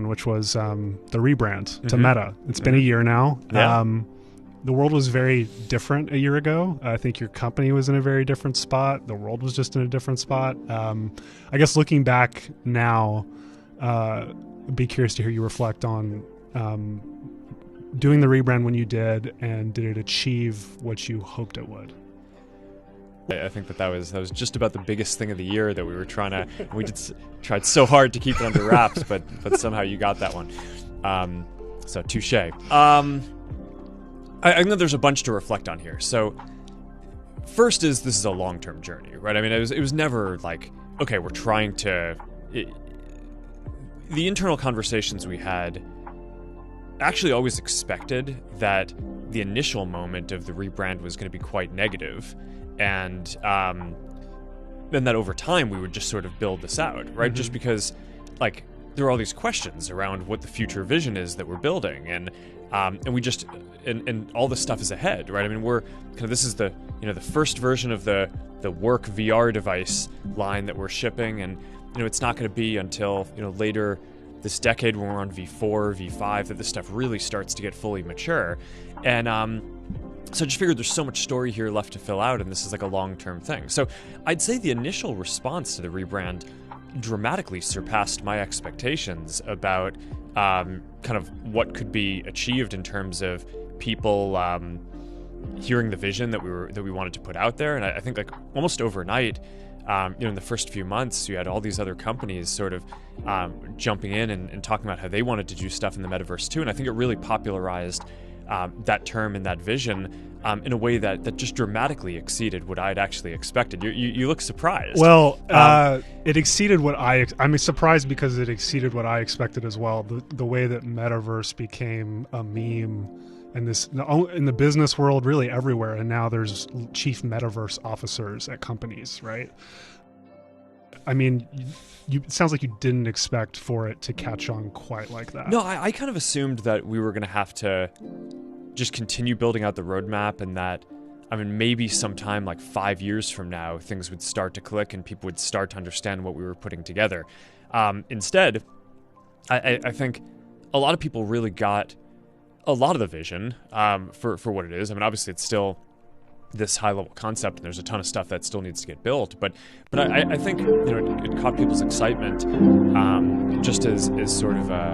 which was the rebrand to Meta. It's been a year now. Yeah. The world was very different a year ago. I think your company was in a very different spot. The world was just in a different spot. I guess looking back now, I'd be curious to hear you reflect on doing the rebrand when you did, and did it achieve what you hoped it would? I think that was just about the biggest thing of the year that we were tried so hard to keep it under wraps, but somehow you got that one. So touche. I think there's a bunch to reflect on here. So first this is a long-term journey, right? I mean, it was never like, okay, we're trying to... the internal conversations we had actually always expected that the initial moment of the rebrand was going to be quite negative. And then that over time we would just sort of build this out, right? Just because, like, there are all these questions around what the future vision is that we're building, and we just and all this stuff is ahead, right? I mean, we're kind of, this is the the first version of the work VR device line that we're shipping, and it's not going to be until later this decade when we're on V4, V5 that this stuff really starts to get fully mature, and so I just figured there's so much story here left to fill out, and this is like a long-term thing. So I'd say the initial response to the rebrand dramatically surpassed my expectations about kind of what could be achieved in terms of people hearing the vision that we wanted to put out there. And I think like almost overnight, in the first few months, you had all these other companies sort of jumping in and talking about how they wanted to do stuff in the metaverse too. And I think it really popularized that term and that vision in a way that just dramatically exceeded what I'd actually expected. You look surprised. Well, it exceeded what I'm surprised because it exceeded what I expected as well. The way that Metaverse became a meme, and this in the business world, really everywhere, and now there's chief Metaverse officers at companies, right? I mean, it sounds like you didn't expect for it to catch on quite like that. No, I kind of assumed that we were going to have to just continue building out the roadmap, and that, I mean, maybe sometime like 5 years from now, things would start to click and people would start to understand what we were putting together. Instead, I think a lot of people really got a lot of the vision for what it is. I mean, obviously it's still this high-level concept, and there's a ton of stuff that still needs to get built. But I think it caught people's excitement just as sort of a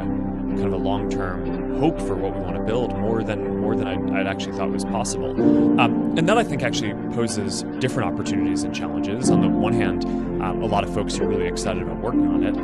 kind of a long-term hope for what we want to build, more than I'd actually thought was possible. And that I think actually poses different opportunities and challenges. On the one hand, a lot of folks are really excited about working on it.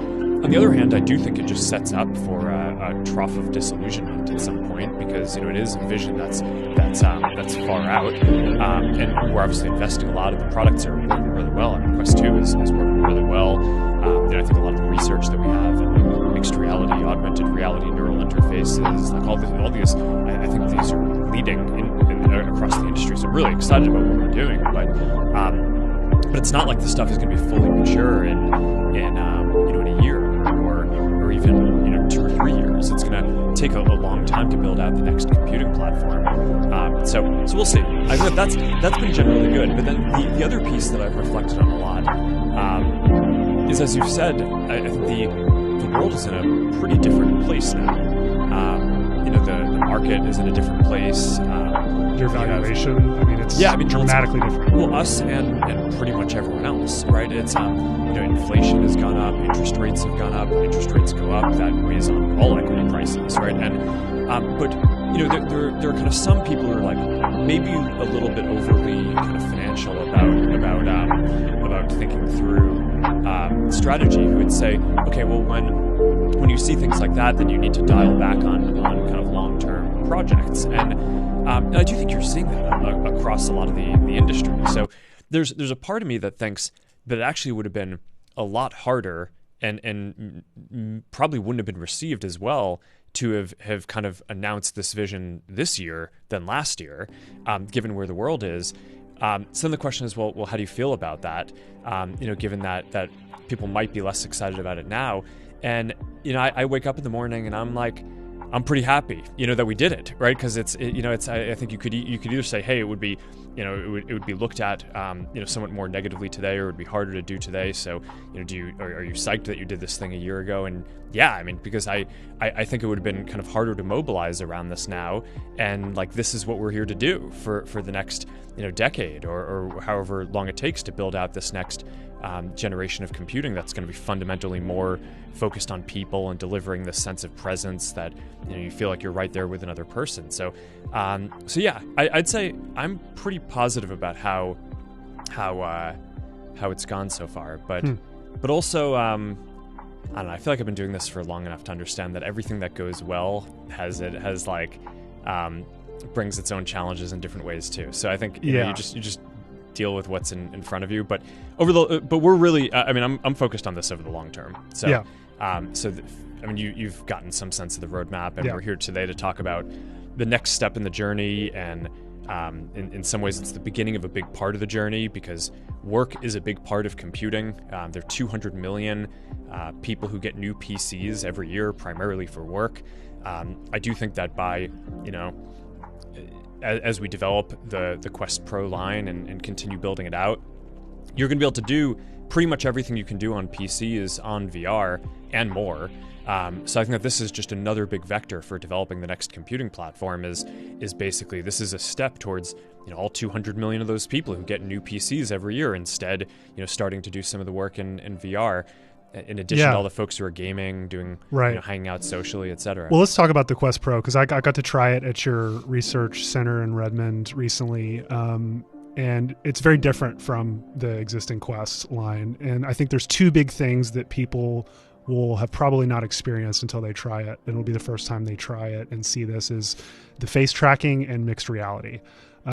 On the other hand, I do think it just sets up for a trough of disillusionment at some point, because it is a vision that's far out, and we're obviously investing a lot, and the products are working really well. And Quest 2 is working really well. And I think a lot of the research that we have in mixed reality, augmented reality, neural interfaces, like all these, I think these are leading in across the industry. So I'm really excited about what we're doing, but it's not like the stuff is going to be fully mature in a year or even 2 or 3 years. It's going to take a long time to build out the next computing platform. So we'll see. I think that's been generally good. But then the other piece that I've reflected on a lot is, as you've said, I think the world is in a pretty different place now. The market is in a different place. Your valuation, it's dramatically different. Well, us and pretty much everyone else, right? It's inflation has gone up, interest rates have gone up, interest rates go up, that weighs on all equity prices, right? And but there are kind of some people who are like maybe a little bit overly kind of financial about thinking through strategy, who would say, okay, well, when you see things like that, then you need to dial back on kind of long-term projects, and I do think you're seeing that across a lot of the industry. So there's a part of me that thinks that it actually would have been a lot harder and probably wouldn't have been received as well to have kind of announced this vision this year than last year, given where the world is. So then the question is, well, how do you feel about that? Given that people might be less excited about it now. And I wake up in the morning and I'm like, I'm pretty happy, that we did it, right? Because I think you could either say, hey, it would be, it would be looked at, somewhat more negatively today, or it would be harder to do today. So, are you psyched that you did this thing a year ago? And yeah, I mean, because I think it would have been kind of harder to mobilize around this now, and like this is what we're here to do for the next decade or however long it takes to build out this next generation of computing that's going to be fundamentally more focused on people and delivering this sense of presence that you feel like you're right there with another person. So yeah, I'd say I'm pretty positive about how it's gone so far. But also I don't know. I feel like I've been doing this for long enough to understand that everything that goes well brings its own challenges in different ways too. So I think you just deal with what's in front of you. But we're really I'm focused on this over the long term. So yeah. You've gotten some sense of the roadmap, and we're here today to talk about the next step in the journey. And in some ways, it's the beginning of a big part of the journey, because work is a big part of computing. There are 200 million people who get new PCs every year, primarily for work. I do think that by as we develop the Quest Pro line and continue building it out, you're going to be able to do pretty much everything you can do on PCs on VR and more. So I think that this is just another big vector for developing the next computing platform. Is basically this is a step towards all 200 million of those people who get new PCs every year instead starting to do some of the work in VR. In addition to all the folks who are gaming, doing hanging out socially, etc. Well, let's talk about the Quest Pro, because I got to try it at your research center in Redmond recently, and it's very different from the existing Quest line. And I think there's two big things that people will have probably not experienced until they try it. It'll be the first time they try it and see this, is the face tracking and mixed reality.